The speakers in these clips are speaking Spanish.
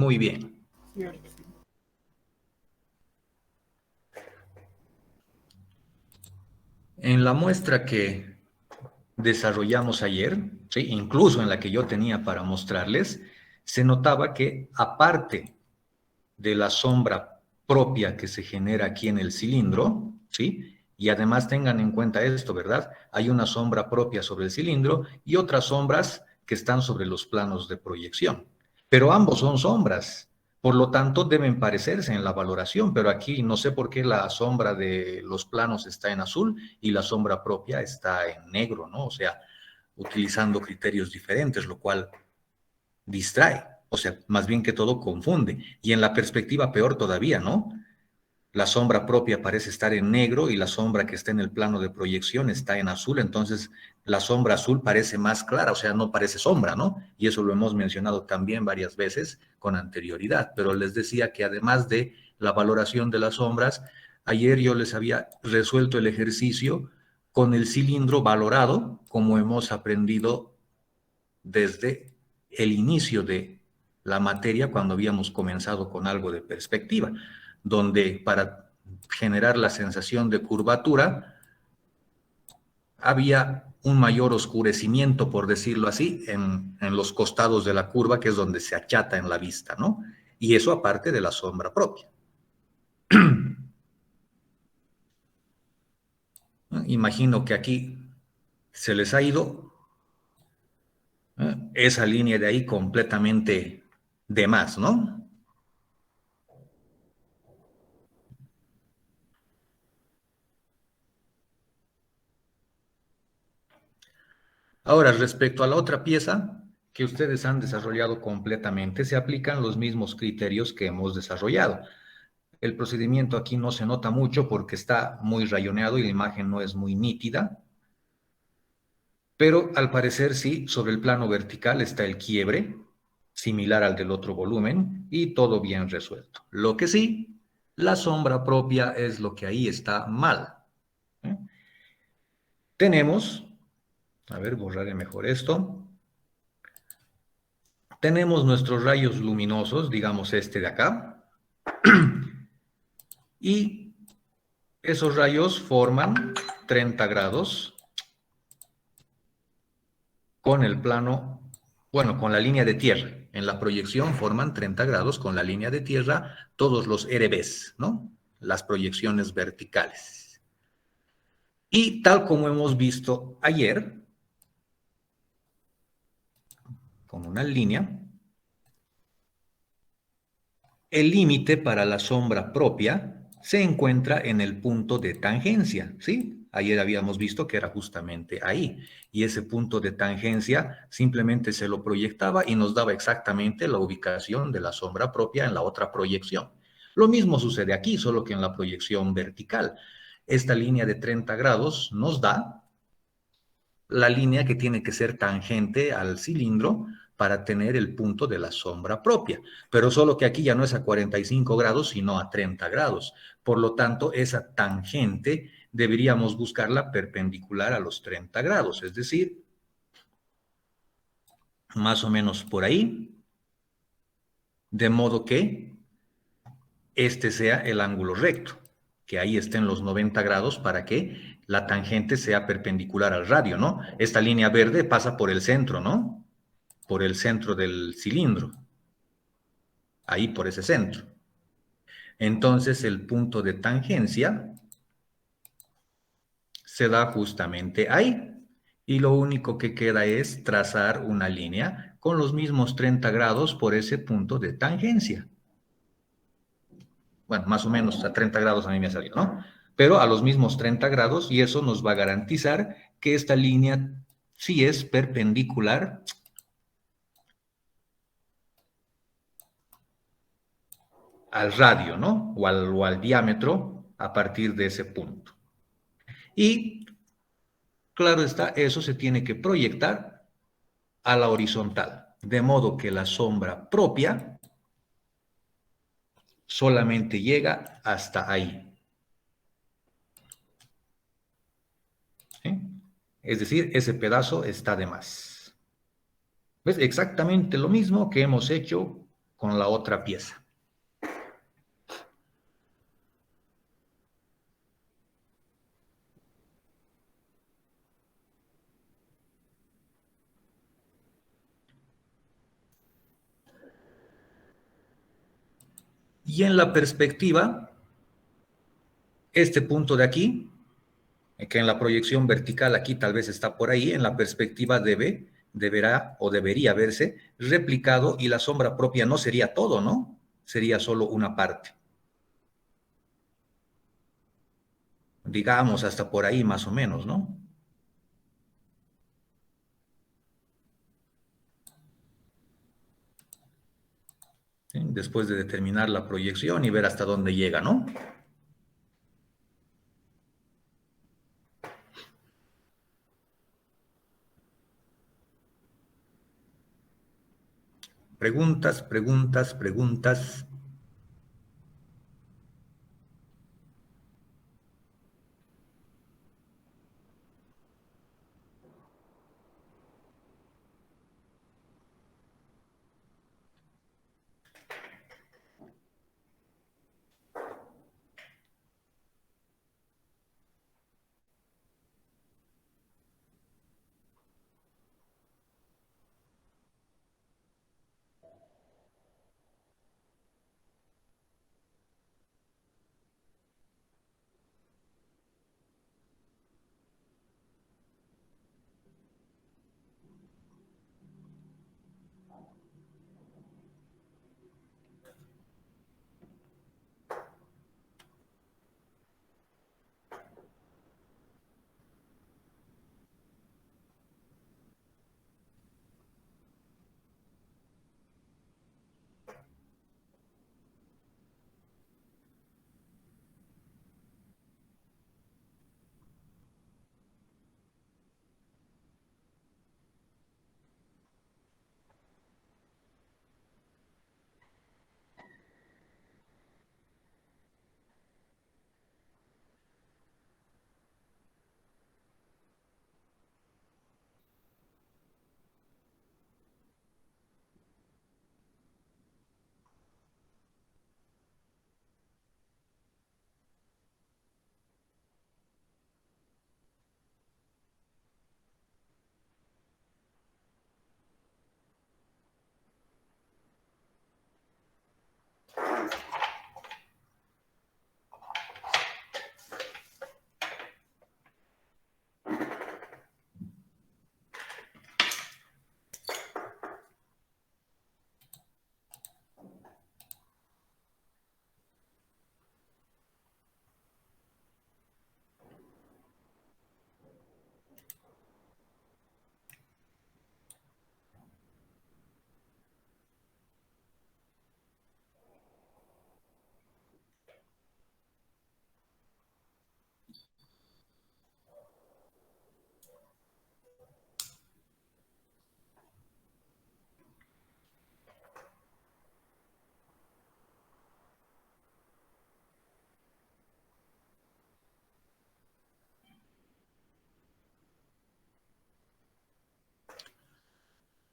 Muy bien. En la muestra que desarrollamos ayer, ¿sí? Incluso en la que yo tenía para mostrarles, se notaba que aparte de la sombra propia que se genera aquí en el cilindro, ¿sí? Y además tengan en cuenta esto, ¿verdad? Hay una sombra propia sobre el cilindro y otras sombras que están sobre los planos de proyección. Pero ambos son sombras, por lo tanto deben parecerse en la valoración, pero aquí no sé por qué la sombra de los planos está en azul y la sombra propia está en negro, ¿no? O sea, utilizando criterios diferentes, lo cual distrae, o sea, más bien que todo confunde. Y en la perspectiva peor todavía, ¿no? La sombra propia parece estar en negro y la sombra que está en el plano de proyección está en azul, entonces la sombra azul parece más clara, o sea, no parece sombra, ¿no? Y eso lo hemos mencionado también varias veces con anterioridad, pero les decía que además de la valoración de las sombras, ayer yo les había resuelto el ejercicio con el cilindro valorado, como hemos aprendido desde el inicio de la materia cuando habíamos comenzado con algo de perspectiva, donde para generar la sensación de curvatura había un mayor oscurecimiento, por decirlo así, en los costados de la curva, que es donde se achata en la vista, ¿no? Y eso aparte de la sombra propia. Imagino que aquí se les ha ido esa línea de ahí completamente de más, ¿no? Ahora, respecto a la otra pieza que ustedes han desarrollado completamente, se aplican los mismos criterios que hemos desarrollado. El procedimiento aquí no se nota mucho porque está muy rayoneado y la imagen no es muy nítida, pero al parecer sí, sobre el plano vertical está el quiebre, similar al del otro volumen, y todo bien resuelto. Lo que sí, la sombra propia es lo que ahí está mal. ¿Eh? Tenemos, a ver, borraré mejor esto. Tenemos nuestros rayos luminosos, digamos este de acá, y esos rayos forman 30 grados con el plano, bueno, con la línea de tierra. En la proyección forman 30 grados con la línea de tierra todos los RBs, ¿no? Las proyecciones verticales. Y tal como hemos visto ayer, con una línea, el límite para la sombra propia se encuentra en el punto de tangencia, ¿sí? Ayer habíamos visto que era justamente ahí. Y ese punto de tangencia simplemente se lo proyectaba y nos daba exactamente la ubicación de la sombra propia en la otra proyección. Lo mismo sucede aquí, solo que en la proyección vertical. Esta línea de 30 grados nos da la línea que tiene que ser tangente al cilindro para tener el punto de la sombra propia. Pero solo que aquí ya no es a 45 grados, sino a 30 grados. Por lo tanto, esa tangente deberíamos buscarla perpendicular a los 30 grados, es decir, más o menos por ahí, de modo que este sea el ángulo recto, que ahí estén los 90 grados para que la tangente sea perpendicular al radio, ¿no? Esta línea verde pasa por el centro, ¿no? Por el centro del cilindro, ahí por ese centro. Entonces el punto de tangencia se da justamente ahí. Y lo único que queda es trazar una línea con los mismos 30 grados por ese punto de tangencia. Bueno, más o menos a 30 grados a mí me ha salido, ¿no? Pero a los mismos 30 grados y eso nos va a garantizar que esta línea sí es perpendicular al radio, ¿no? O al diámetro a partir de ese punto. Y claro está, eso se tiene que proyectar a la horizontal, de modo que la sombra propia solamente llega hasta ahí. ¿Sí? Es decir, ese pedazo está de más. ¿Ves? Exactamente lo mismo que hemos hecho con la otra pieza. Y en la perspectiva, este punto de aquí, que en la proyección vertical aquí tal vez está por ahí, en la perspectiva deberá o debería verse replicado, y la sombra propia no sería todo, ¿no? Sería solo una parte. Digamos hasta por ahí más o menos, ¿no? ¿Sí? Después de determinar la proyección y ver hasta dónde llega, ¿no? Preguntas, preguntas, preguntas.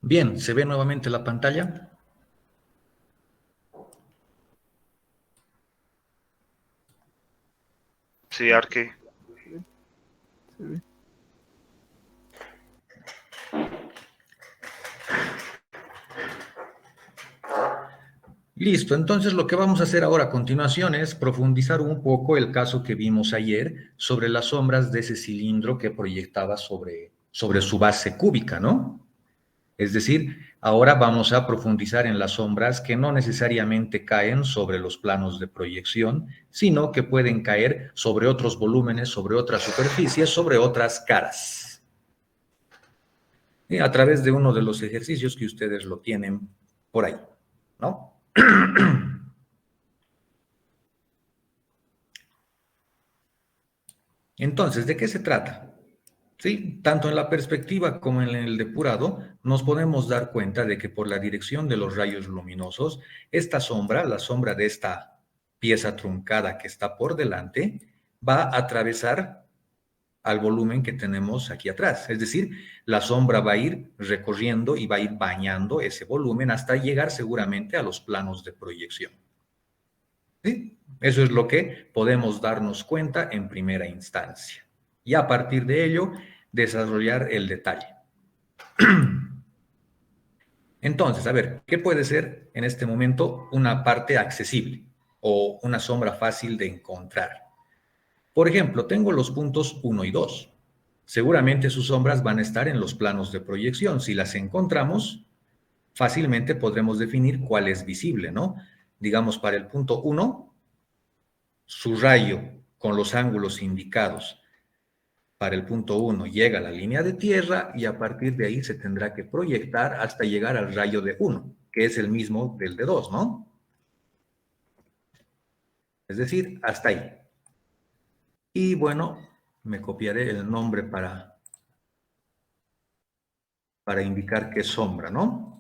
Bien, ¿se ve nuevamente la pantalla? Sí, Arque. Se ve. Listo, entonces lo que vamos a hacer ahora a continuación es profundizar un poco el caso que vimos ayer sobre las sombras de ese cilindro que proyectaba sobre su base cúbica, ¿no? Es decir, ahora vamos a profundizar en las sombras que no necesariamente caen sobre los planos de proyección, sino que pueden caer sobre otros volúmenes, sobre otras superficies, sobre otras caras. Y a través de uno de los ejercicios que ustedes lo tienen por ahí, ¿no? Entonces, ¿de qué se trata? Sí, tanto en la perspectiva como en el depurado, nos podemos dar cuenta de que por la dirección de los rayos luminosos, esta sombra, la sombra de esta pieza truncada que está por delante, va a atravesar al volumen que tenemos aquí atrás. Es decir, la sombra va a ir recorriendo y va a ir bañando ese volumen hasta llegar seguramente a los planos de proyección. ¿Sí? Eso es lo que podemos darnos cuenta en primera instancia. Y a partir de ello, desarrollar el detalle. Entonces, a ver, ¿qué puede ser en este momento una parte accesible o una sombra fácil de encontrar? Por ejemplo, tengo los puntos 1 y 2. Seguramente sus sombras van a estar en los planos de proyección. Si las encontramos, fácilmente podremos definir cuál es visible, ¿no? Digamos, para el punto 1, su rayo con los ángulos indicados para el punto 1 llega a la línea de tierra y a partir de ahí se tendrá que proyectar hasta llegar al rayo de 1, que es el mismo del de 2, ¿no? Es decir, hasta ahí. Y bueno, me copiaré el nombre para indicar qué sombra, ¿no?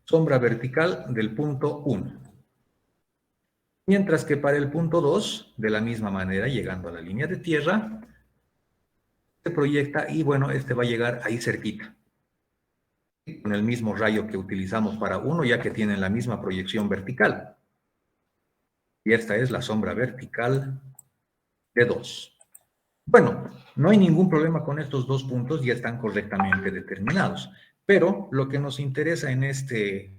Sombra vertical del punto 1. Mientras que para el punto 2, de la misma manera, llegando a la línea de tierra, se proyecta y bueno, este va a llegar ahí cerquita. Con el mismo rayo que utilizamos para 1, ya que tienen la misma proyección vertical. Y esta es la sombra vertical de 2. Bueno, no hay ningún problema con estos dos puntos, ya están correctamente determinados. Pero lo que nos interesa en este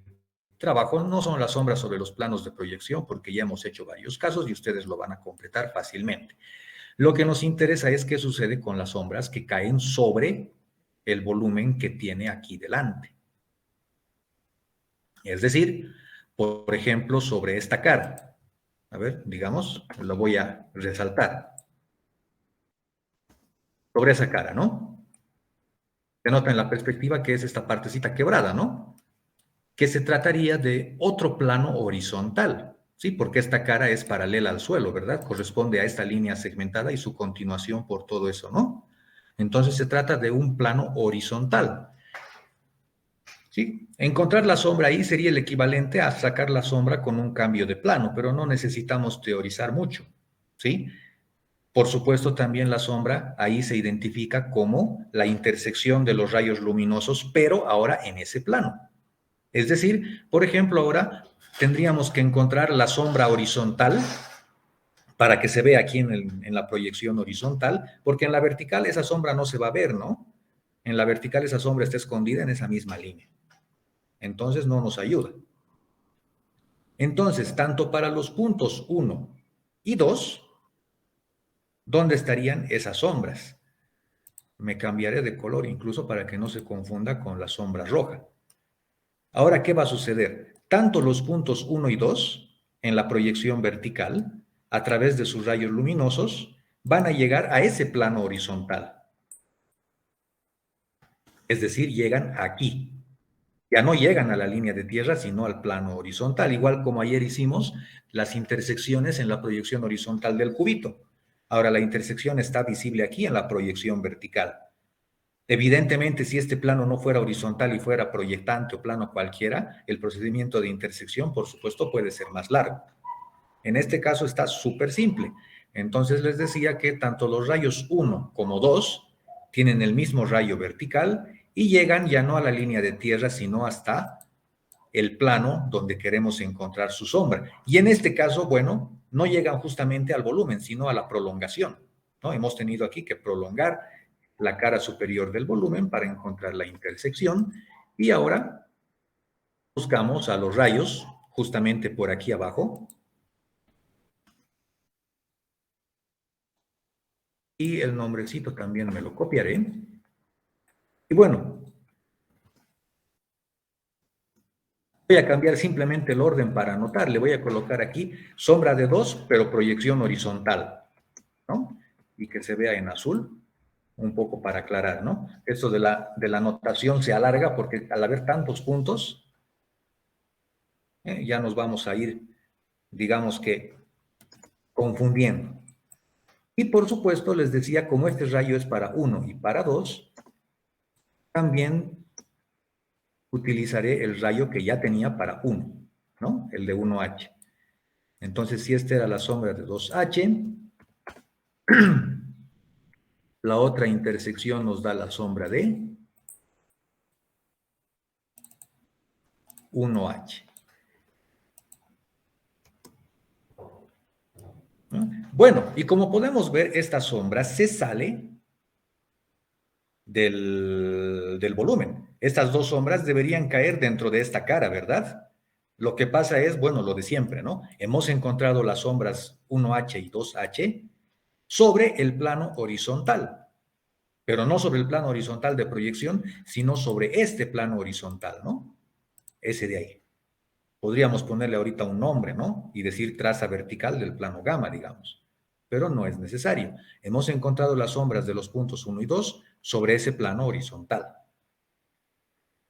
trabajo no son las sombras sobre los planos de proyección, porque ya hemos hecho varios casos y ustedes lo van a completar fácilmente. Lo que nos interesa es qué sucede con las sombras que caen sobre el volumen que tiene aquí delante. Es decir, por ejemplo, sobre esta cara. A ver, digamos, lo voy a resaltar. Sobre esa cara, ¿no? Se nota en la perspectiva que es esta partecita quebrada, ¿no? Que se trataría de otro plano horizontal, ¿sí? Porque esta cara es paralela al suelo, ¿verdad? Corresponde a esta línea segmentada y su continuación por todo eso, ¿no? Entonces se trata de un plano horizontal. ¿Sí? Encontrar la sombra ahí sería el equivalente a sacar la sombra con un cambio de plano, pero no necesitamos teorizar mucho, ¿sí? Por supuesto, también la sombra ahí se identifica como la intersección de los rayos luminosos, pero ahora en ese plano. Es decir, por ejemplo, ahora tendríamos que encontrar la sombra horizontal para que se vea aquí en la proyección horizontal, porque en la vertical esa sombra no se va a ver, ¿no? En la vertical esa sombra está escondida en esa misma línea. Entonces no nos ayuda. Entonces, tanto para los puntos 1 y 2, ¿dónde estarían esas sombras? Me cambiaré de color incluso para que no se confunda con la sombra roja. Ahora, ¿qué va a suceder? Tanto los puntos 1 y 2, en la proyección vertical, a través de sus rayos luminosos, van a llegar a ese plano horizontal. Es decir, llegan aquí. Ya no llegan a la línea de tierra, sino al plano horizontal, igual como ayer hicimos las intersecciones en la proyección horizontal del cubito. Ahora la intersección está visible aquí en la proyección vertical. Evidentemente, si este plano no fuera horizontal y fuera proyectante o plano cualquiera, el procedimiento de intersección, por supuesto, puede ser más largo. En este caso está súper simple. Entonces les decía que tanto los rayos 1 como 2 tienen el mismo rayo vertical y llegan ya no a la línea de tierra, sino hasta el plano donde queremos encontrar su sombra. Y en este caso, bueno, no llegan justamente al volumen, sino a la prolongación, ¿no? Hemos tenido aquí que prolongar la cara superior del volumen para encontrar la intersección y ahora buscamos a los rayos justamente por aquí abajo y el nombrecito también me lo copiaré. Y bueno, voy a cambiar simplemente el orden para anotar. Le voy a colocar aquí sombra de 2, pero proyección horizontal, ¿no? Y que se vea en azul, un poco para aclarar, ¿no? Esto de la anotación se alarga porque al haber tantos puntos, ya nos vamos a ir, digamos que, confundiendo. Y por supuesto, les decía, como este rayo es para 1 y para 2, también utilizaré el rayo que ya tenía para 1. ¿no? El de 1H. Entonces, si esta era la sombra de 2H, la otra intersección nos da la sombra de 1H. ¿No? Bueno, y como podemos ver, esta sombra se sale del volumen. Estas dos sombras deberían caer dentro de esta cara, ¿verdad? Lo que pasa es, bueno, lo de siempre, ¿no? Hemos encontrado las sombras 1H y 2H sobre el plano horizontal, pero no sobre el plano horizontal de proyección, sino sobre este plano horizontal, ¿no? Ese de ahí. Podríamos ponerle ahorita un nombre, ¿no? Y decir traza vertical del plano gamma, digamos. Pero no es necesario. Hemos encontrado las sombras de los puntos 1 y 2 sobre ese plano horizontal.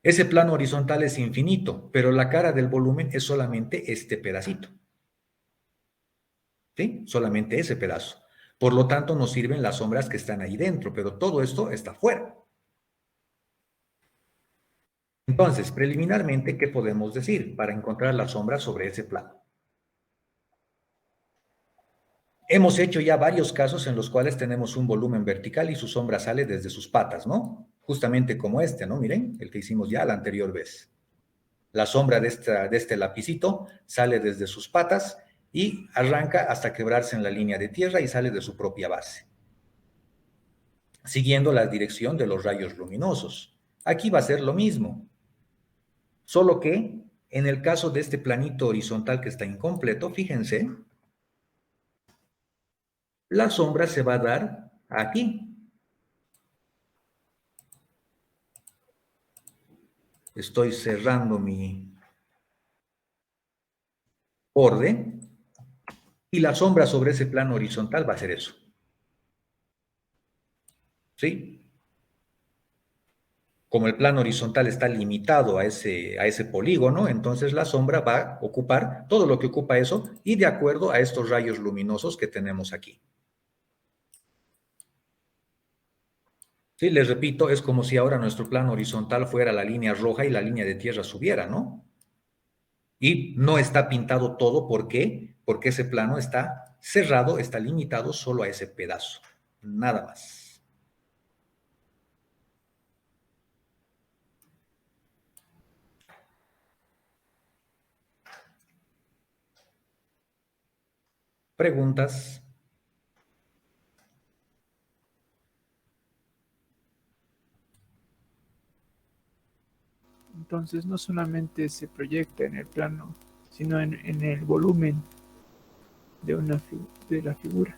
Ese plano horizontal es infinito, pero la cara del volumen es solamente este pedacito. ¿Sí? Solamente ese pedazo. Por lo tanto, nos sirven las sombras que están ahí dentro, pero todo esto está fuera. Entonces, preliminarmente, ¿qué podemos decir para encontrar las sombras sobre ese plano? Hemos hecho ya varios casos en los cuales tenemos un volumen vertical y su sombra sale desde sus patas, ¿no? Justamente como este, ¿no? Miren, el que hicimos ya la anterior vez. La sombra de este lapicito sale desde sus patas y arranca hasta quebrarse en la línea de tierra y sale de su propia base, siguiendo la dirección de los rayos luminosos. Aquí va a ser lo mismo, solo que en el caso de este planito horizontal que está incompleto, fíjense, la sombra se va a dar aquí. Estoy cerrando mi borde y la sombra sobre ese plano horizontal va a ser eso. ¿Sí? Como el plano horizontal está limitado a ese polígono, entonces la sombra va a ocupar todo lo que ocupa eso y de acuerdo a estos rayos luminosos que tenemos aquí. Sí, les repito, es como si ahora nuestro plano horizontal fuera la línea roja y la línea de tierra subiera, ¿no? Y no está pintado todo, ¿por qué? Porque ese plano está cerrado, está limitado solo a ese pedazo, nada más. ¿Preguntas? Entonces no solamente se proyecta en el plano, sino en el volumen de la figura.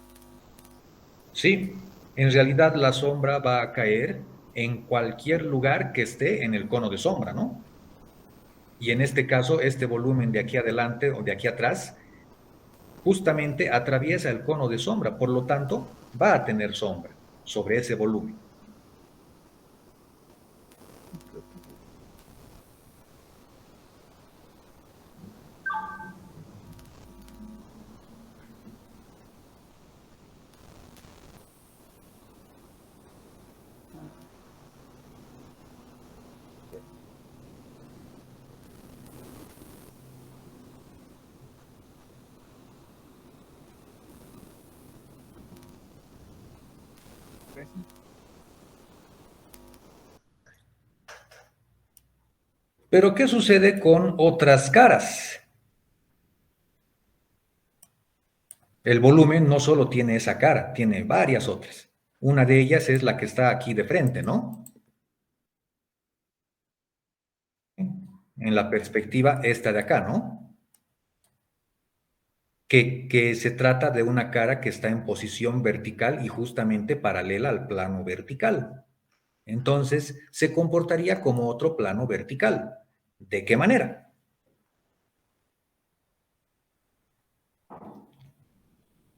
Sí, en realidad la sombra va a caer en cualquier lugar que esté en el cono de sombra, ¿no? Y en este caso, este volumen de aquí adelante o de aquí atrás justamente atraviesa el cono de sombra, por lo tanto, va a tener sombra sobre ese volumen. Pero, ¿qué sucede con otras caras? El volumen no solo tiene esa cara, tiene varias otras. Una de ellas es la que está aquí de frente, ¿no? En la perspectiva esta de acá, ¿no? Que se trata de una cara que está en posición vertical y justamente paralela al plano vertical. Entonces, se comportaría como otro plano vertical. ¿De qué manera?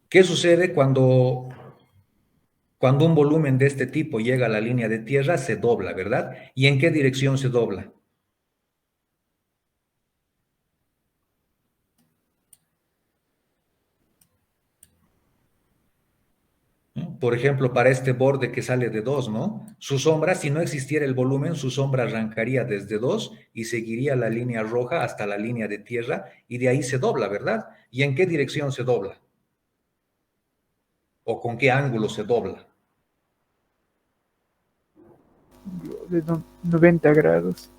¿Qué sucede cuando un volumen de este tipo llega a la línea de tierra? Se dobla, ¿verdad? ¿Y en qué dirección se dobla? Por ejemplo, para este borde que sale de 2, ¿no? Su sombra, si no existiera el volumen, su sombra arrancaría desde 2 y seguiría la línea roja hasta la línea de tierra y de ahí se dobla, ¿verdad? ¿Y en qué dirección se dobla? ¿O con qué ángulo se dobla? De 90 grados.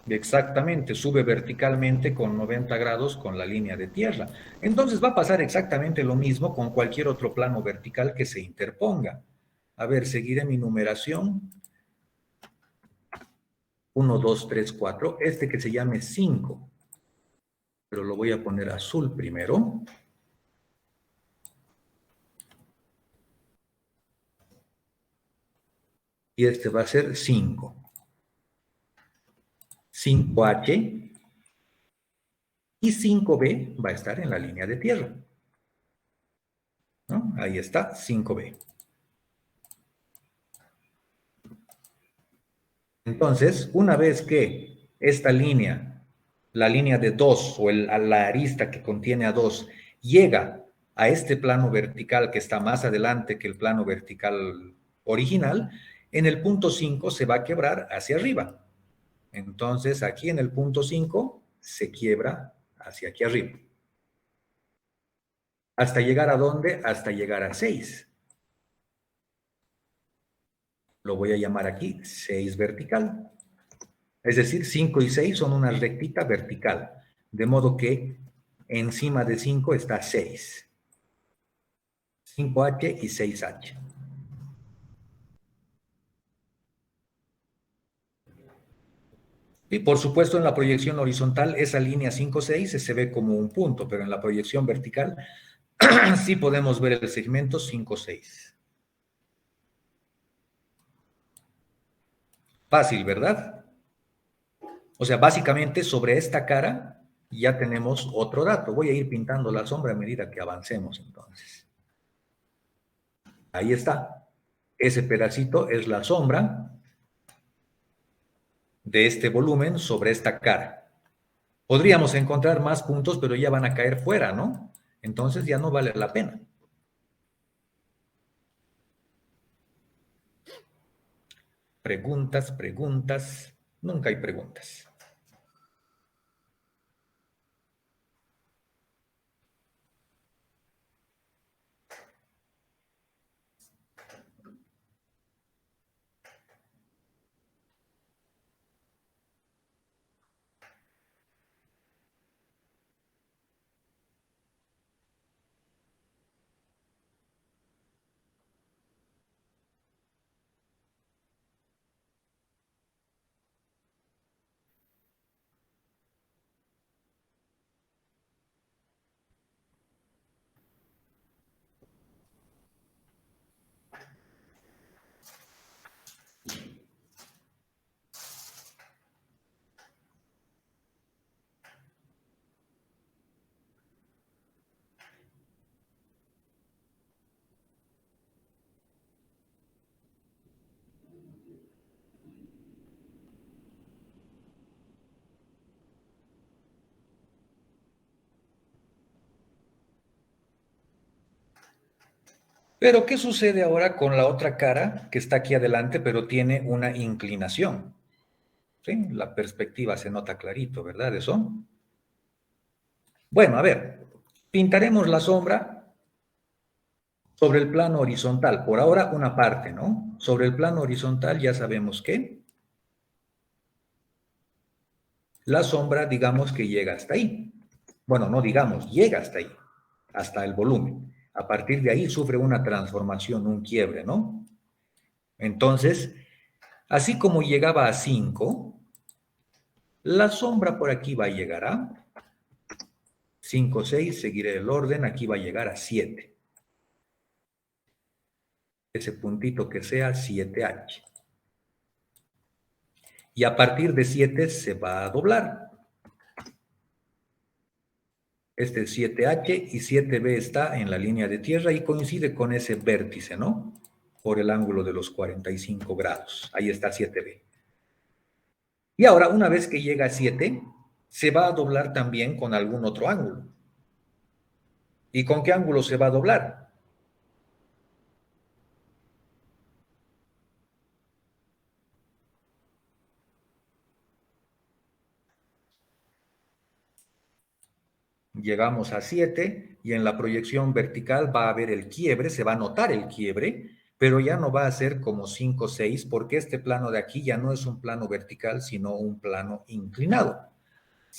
Exactamente, sube verticalmente con 90 grados con la línea de tierra. Entonces va a pasar exactamente lo mismo con cualquier otro plano vertical que se interponga. A ver, seguiré mi numeración. 1, 2, 3, 4. Este que se llame 5, pero lo voy a poner azul primero. Y este va a ser 5. 5H y 5B va a estar en la línea de tierra, ¿no? Ahí está, 5B. Entonces, una vez que esta línea, la línea de 2 o la arista que contiene a 2, llega a este plano vertical que está más adelante que el plano vertical original, en el punto 5 se va a quebrar hacia arriba. Entonces, aquí en el punto 5 se quiebra hacia aquí arriba. ¿Hasta llegar a dónde? Hasta llegar a 6. Lo voy a llamar aquí 6 vertical. Es decir, 5 y 6 son una rectita vertical. De modo que encima de 5 está 6. 5H y 6H. Y por supuesto en la proyección horizontal esa línea 5, 6 se ve como un punto, pero en la proyección vertical sí podemos ver el segmento 5, 6. Fácil, ¿verdad? O sea, básicamente sobre esta cara ya tenemos otro dato. Voy a ir pintando la sombra a medida que avancemos entonces. Ahí está. Ese pedacito es la sombra de este volumen sobre esta cara. Podríamos encontrar más puntos, pero ya van a caer fuera, ¿no? Entonces ya no vale la pena. Preguntas, preguntas. Nunca hay preguntas. Pero, ¿qué sucede ahora con la otra cara que está aquí adelante, pero tiene una inclinación? ¿Sí? La perspectiva se nota clarito, ¿verdad? Eso. Bueno, a ver, pintaremos la sombra sobre el plano horizontal. Por ahora, una parte, ¿no? Sobre el plano horizontal ya sabemos que la sombra, digamos que llega hasta ahí. Bueno, no digamos, llega hasta ahí, hasta el volumen. A partir de ahí sufre una transformación, un quiebre, ¿no? Entonces, así como llegaba a 5, la sombra por aquí va a llegar a 5, 6, seguiré el orden, aquí va a llegar a 7. Ese puntito que sea 7H. Y a partir de 7 se va a doblar. Este es 7H y 7B está en la línea de tierra y coincide con ese vértice, ¿no? Por el ángulo de los 45 grados. Ahí está 7B. Y ahora, una vez que llega a 7, se va a doblar también con algún otro ángulo. ¿Y con qué ángulo se va a doblar? llegamos a 7 y en la proyección vertical va a haber el quiebre, se va a notar el quiebre, pero ya no va a ser como 5, 6, porque este plano de aquí ya no es un plano vertical, sino un plano inclinado.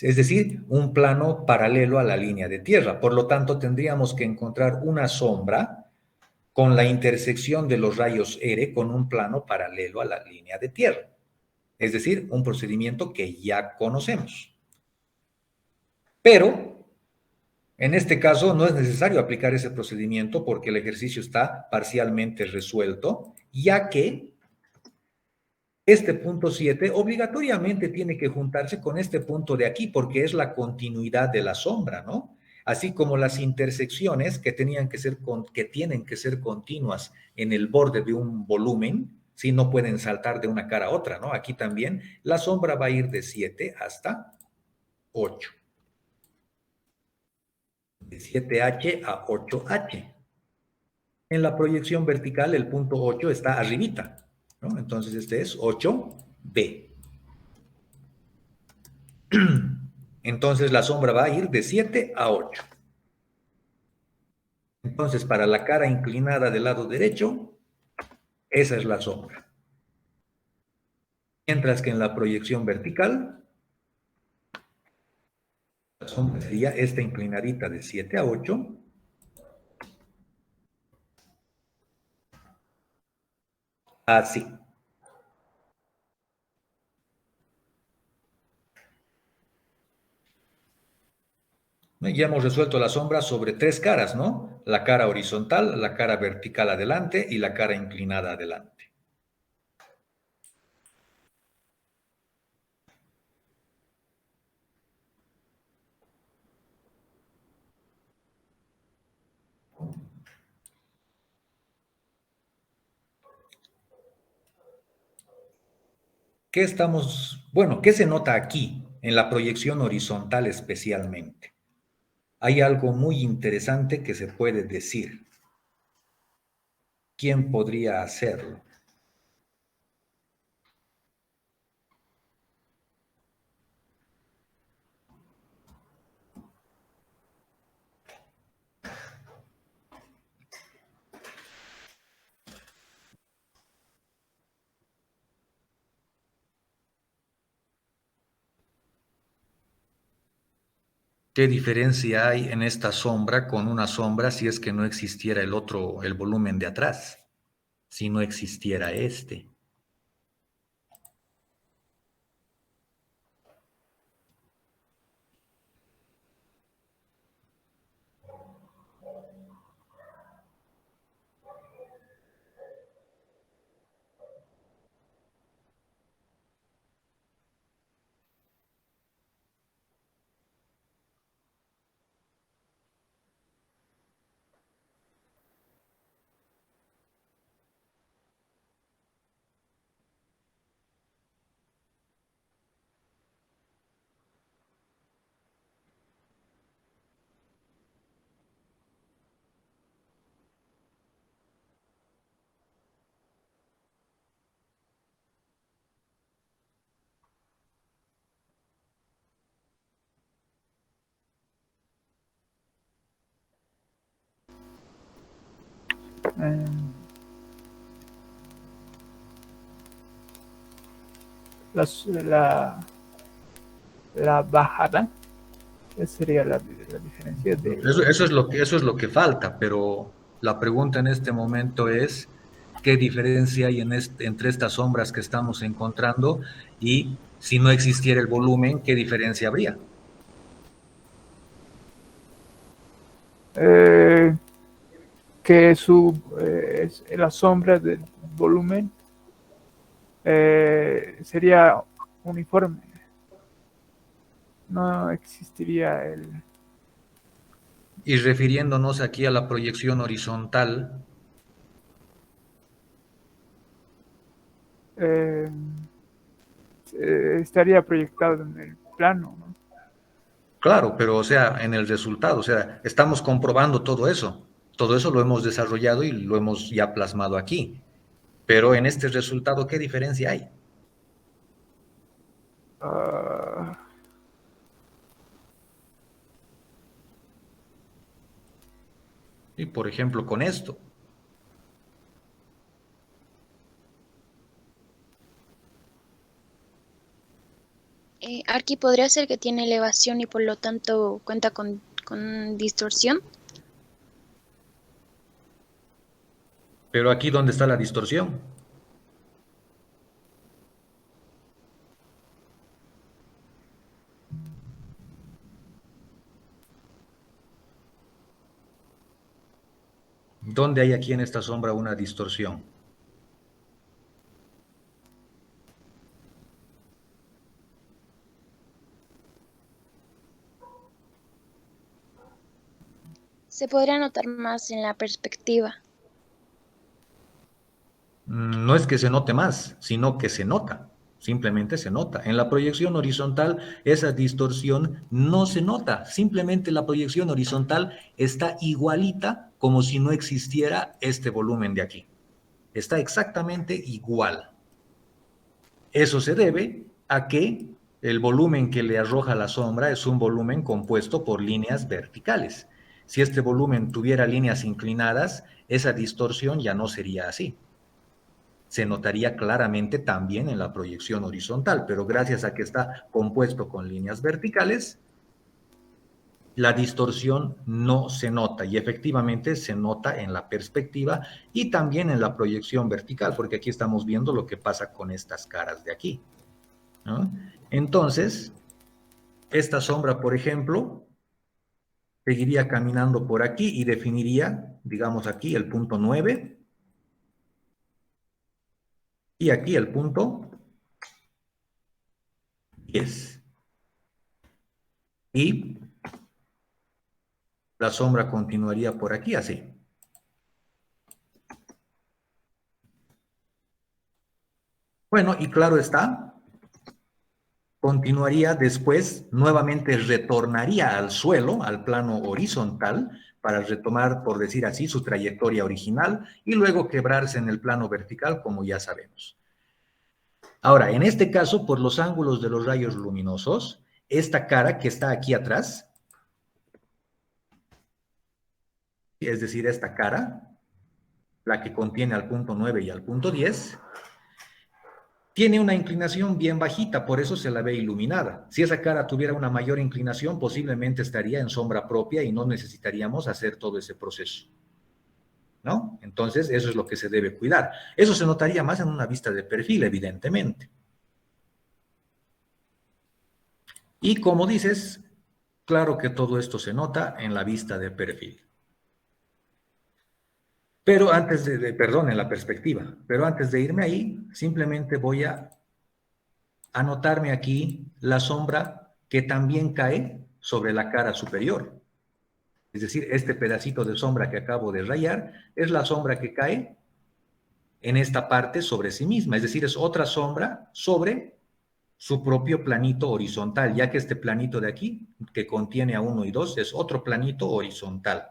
Es decir, un plano paralelo a la línea de tierra. Por lo tanto, tendríamos que encontrar una sombra con la intersección de los rayos R con un plano paralelo a la línea de tierra. Es decir, un procedimiento que ya conocemos. Pero, en este caso, no es necesario aplicar ese procedimiento porque el ejercicio está parcialmente resuelto, ya que este punto 7 obligatoriamente tiene que juntarse con este punto de aquí porque es la continuidad de la sombra, ¿no? Así como las intersecciones que tienen que ser continuas en el borde de un volumen, si no pueden saltar de una cara a otra, ¿no? Aquí también la sombra va a ir de 7 hasta 8. De 7H a 8H. En la proyección vertical el punto 8 está arribita, ¿no? Entonces este es 8B. Entonces la sombra va a ir de 7 a 8. Entonces para la cara inclinada del lado derecho, esa es la sombra. Mientras que en la proyección vertical, la sombra sería esta inclinadita de 7 a 8. Así. Ya hemos resuelto la sombra sobre 3 caras, ¿no? La cara horizontal, la cara vertical adelante y la cara inclinada adelante. ¿Qué se nota aquí en la proyección horizontal especialmente? Hay algo muy interesante que se puede decir. ¿Quién podría hacerlo? ¿Qué diferencia hay en esta sombra con una sombra si es que no existiera el volumen de atrás? Si no existiera este. Eh, la, la bajada, esa sería la diferencia de... Eso es lo que falta, pero la pregunta en este momento es, ¿qué diferencia hay entre estas sombras que estamos encontrando? Y si no existiera el volumen, ¿qué diferencia habría? Eh, que la sombra del volumen sería uniforme. No existiría el... Y refiriéndonos aquí a la proyección horizontal, eh, estaría proyectado en el plano, ¿no? claro, pero o sea, en el resultado, o sea, estamos comprobando todo eso. Todo eso lo hemos desarrollado y lo hemos ya plasmado aquí. Pero en este resultado, ¿qué diferencia hay? Uh, Y por ejemplo, con esto. Aquí podría ser que tiene elevación y por lo tanto cuenta con distorsión. Pero aquí, ¿dónde está la distorsión? ¿Dónde hay aquí en esta sombra una distorsión? Se podría notar más en la perspectiva. No es que se note más, sino que se nota. Simplemente se nota. En la proyección horizontal, esa distorsión no se nota. Simplemente la proyección horizontal está igualita como si no existiera este volumen de aquí. Está exactamente igual. Eso se debe a que el volumen que le arroja la sombra es un volumen compuesto por líneas verticales. Si este volumen tuviera líneas inclinadas, esa distorsión ya no sería así. Se notaría claramente también en la proyección horizontal, pero gracias a que está compuesto con líneas verticales, la distorsión no se nota y efectivamente se nota en la perspectiva y también en la proyección vertical, porque aquí estamos viendo lo que pasa con estas caras de aquí, ¿no? Entonces, esta sombra, por ejemplo, seguiría caminando por aquí y definiría, digamos aquí, el punto 9 y aquí el punto 10. Y la sombra continuaría por aquí así. Bueno, y claro está, continuaría después, nuevamente retornaría al suelo, al plano horizontal, para retomar, por decir así, su trayectoria original y luego quebrarse en el plano vertical, como ya sabemos. Ahora, en este caso, por los ángulos de los rayos luminosos, esta cara que está aquí atrás, es decir, esta cara, la que contiene al punto 9 y al punto 10, tiene una inclinación bien bajita, por eso se la ve iluminada. Si esa cara tuviera una mayor inclinación, posiblemente estaría en sombra propia y no necesitaríamos hacer todo ese proceso, ¿no? Entonces, eso es lo que se debe cuidar. Eso se notaría más en una vista de perfil, evidentemente. Y como dices, claro que todo esto se nota en la vista de perfil. Pero antes perdón, en la perspectiva, pero antes de irme ahí, simplemente voy a anotarme aquí la sombra que también cae sobre la cara superior. Es decir, este pedacito de sombra que acabo de rayar es la sombra que cae en esta parte sobre sí misma. Es decir, es otra sombra sobre su propio planito horizontal, ya que este planito de aquí, que contiene a 1 y 2, es otro planito horizontal,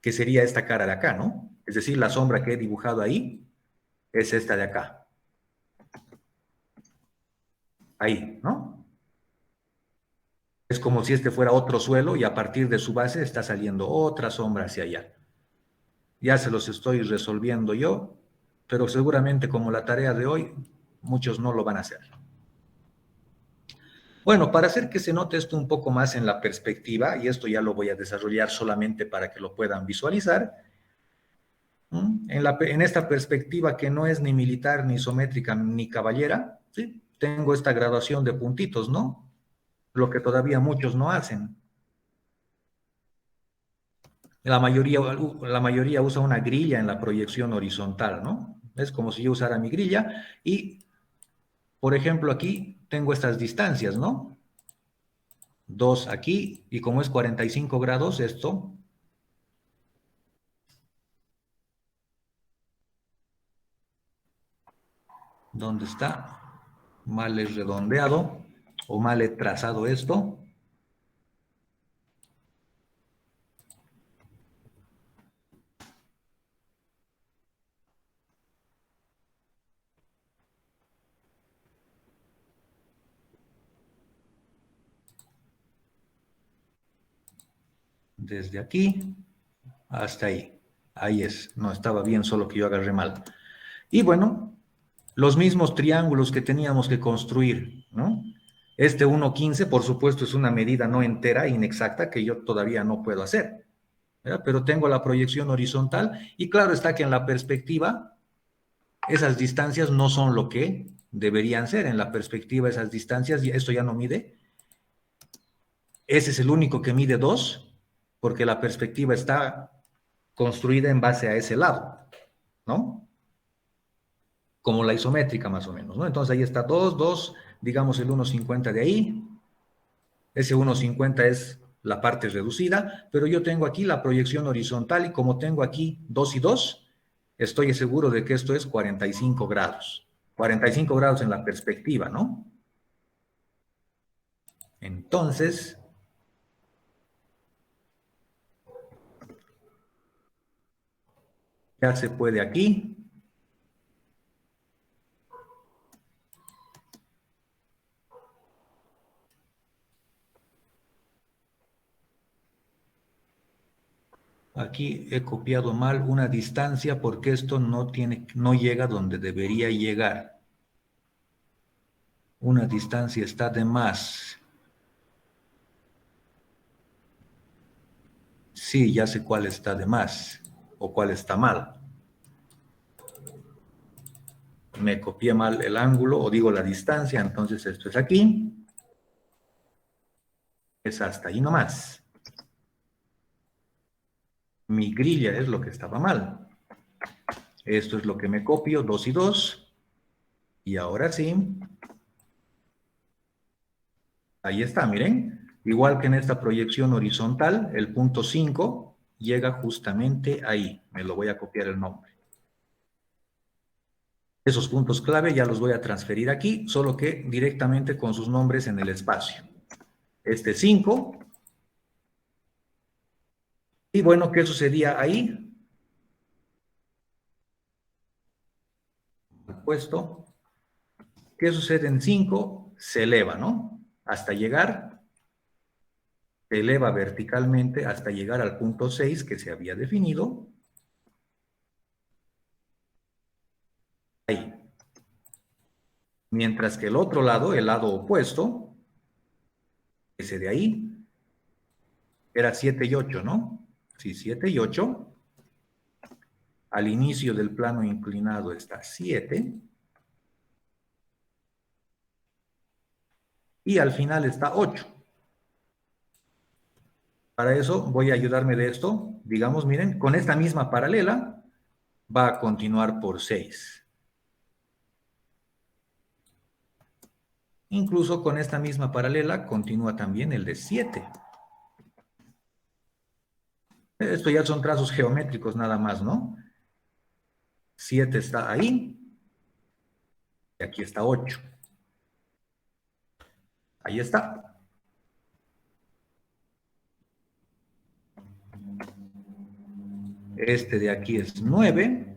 que sería esta cara de acá, ¿no? Es decir, la sombra que he dibujado ahí es esta de acá. Ahí, ¿no? Es como si este fuera otro suelo y a partir de su base está saliendo otra sombra hacia allá. Ya se los estoy resolviendo yo, pero seguramente como la tarea de hoy, muchos no lo van a hacer. Bueno, para hacer que se note esto un poco más en la perspectiva, y esto ya lo voy a desarrollar solamente para que lo puedan visualizar, en esta perspectiva que no es ni militar, ni isométrica, ni caballera, ¿sí? Tengo esta graduación de puntitos, ¿no? Lo que todavía muchos no hacen. La mayoría usa una grilla en la proyección horizontal, ¿no? Es como si yo usara mi grilla y, por ejemplo, aquí tengo estas distancias, ¿no? 2 aquí y como es 45 grados esto, ¿dónde está? Mal he redondeado o mal he trazado esto. Desde aquí hasta ahí. Ahí es. No, estaba bien, solo que yo agarré mal. Y bueno, los mismos triángulos que teníamos que construir, ¿no? Este 1,15, por supuesto, es una medida no entera, inexacta, que yo todavía no puedo hacer, ¿verdad? Pero tengo la proyección horizontal y claro está que en la perspectiva esas distancias no son lo que deberían ser. En la perspectiva esas distancias, esto ya no mide. Ese es el único que mide 2, porque la perspectiva está construida en base a ese lado, ¿no? Como la isométrica más o menos, ¿no? Entonces ahí está 2, 2, digamos el 1,50 de ahí. Ese 1,50 es la parte reducida, pero yo tengo aquí la proyección horizontal y como tengo aquí 2 y 2, estoy seguro de que esto es 45 grados. 45 grados en la perspectiva, ¿no? Entonces, ya se puede aquí. Aquí he copiado mal una distancia porque esto no llega donde debería llegar. Una distancia está de más. Sí, ya sé cuál está de más o cuál está mal. Me copié mal el ángulo o digo la distancia, entonces esto es aquí. Es hasta ahí nomás. Mi grilla es lo que estaba mal. Esto es lo que me copio, 2 y 2. Y ahora sí. Ahí está, miren. Igual que en esta proyección horizontal, el punto 5 llega justamente ahí. Me lo voy a copiar el nombre. Esos puntos clave ya los voy a transferir aquí, solo que directamente con sus nombres en el espacio. Este 5. Y bueno, ¿qué sucedía ahí? Puesto. ¿Qué sucede en 5? Se eleva, ¿no? Hasta llegar, se eleva verticalmente hasta llegar al punto 6 que se había definido. Ahí. Mientras que el otro lado, el lado opuesto, ese de ahí, era 7 y 8, ¿no? Sí, 7 y 8. Al inicio del plano inclinado está 7. Y al final está 8. Para eso voy a ayudarme de esto. Digamos, miren, con esta misma paralela va a continuar por 6. Incluso con esta misma paralela continúa también el de 7. Esto ya son trazos geométricos nada más, ¿no? 7 está ahí. Y aquí está 8. Ahí está. Este de aquí es 9.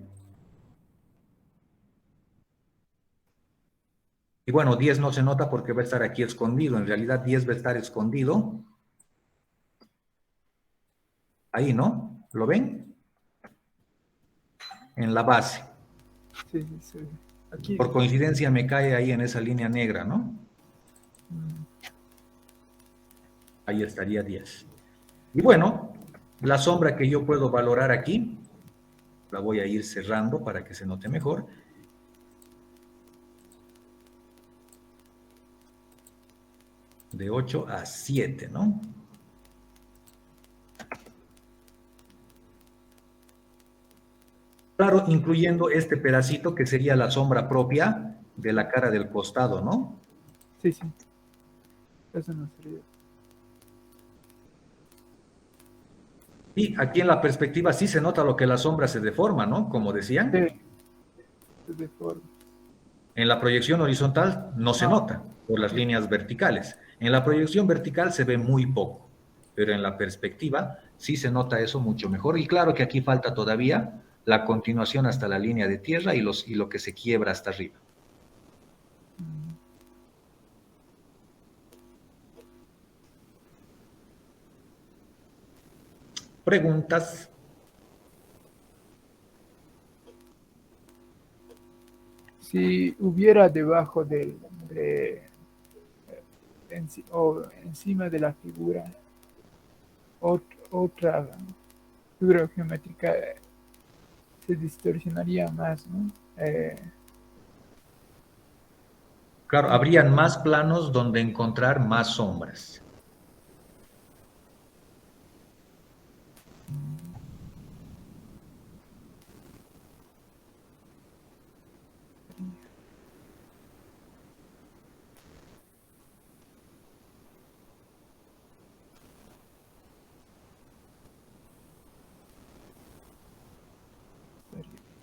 Y bueno, 10 no se nota porque va a estar aquí escondido. En realidad 10 va a estar escondido. Ahí, ¿no? ¿Lo ven? En la base. Sí, sí, sí. Aquí. Por coincidencia me cae ahí en esa línea negra, ¿no? Ahí estaría 10. Y bueno, la sombra que yo puedo valorar aquí, la voy a ir cerrando para que se note mejor. De 8 a 7, ¿no? Claro, incluyendo este pedacito que sería la sombra propia de la cara del costado, ¿no? Sí, sí. Eso no sería. Y aquí en la perspectiva sí se nota lo que la sombra se deforma, ¿no? Como decían. Sí. Se deforma. En la proyección horizontal no se nota por las líneas verticales. En la proyección vertical se ve muy poco, pero en la perspectiva sí se nota eso mucho mejor. Y claro que aquí falta todavía la continuación hasta la línea de tierra y lo que se quiebra hasta arriba. ¿Preguntas? si hubiera debajo o encima de la figura otra figura geométrica, se distorsionaría más, ¿no? Claro, habrían más planos donde encontrar más sombras.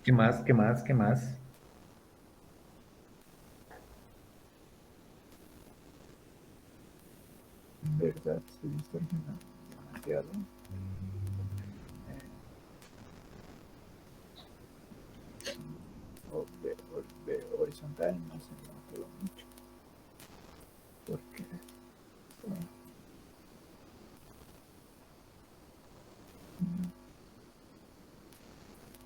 ¿Qué más? ¿Qué más? ¿Qué más? En verdad se distorsiona demasiado. De horizontal no se me notó mucho. Porque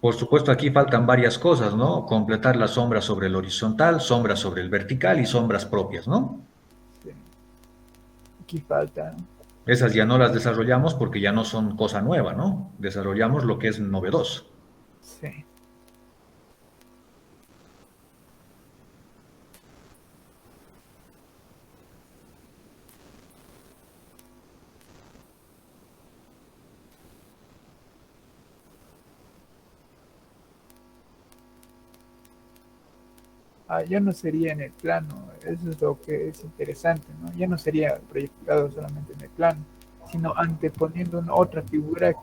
Por supuesto, aquí faltan varias cosas, ¿no? Completar las sombras sobre el horizontal, sombras sobre el vertical y sombras propias, ¿no? sí, aquí falta, ¿no? Esas ya no las desarrollamos porque ya no son cosa nueva, ¿no? Desarrollamos lo que es novedoso. Sí. Ya no sería en el plano, eso es lo que es interesante, ¿no? Ya no sería proyectado solamente en el plano, sino anteponiendo una otra figura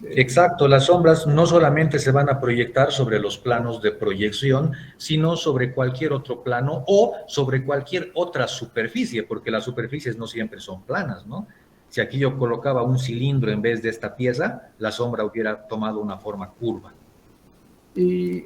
Exacto, las sombras no solamente se van a proyectar sobre los planos de proyección, sino sobre cualquier otro plano o sobre cualquier otra superficie, porque las superficies no siempre son planas, ¿no? Si aquí yo colocaba un cilindro en vez de esta pieza, la sombra hubiera tomado una forma curva. y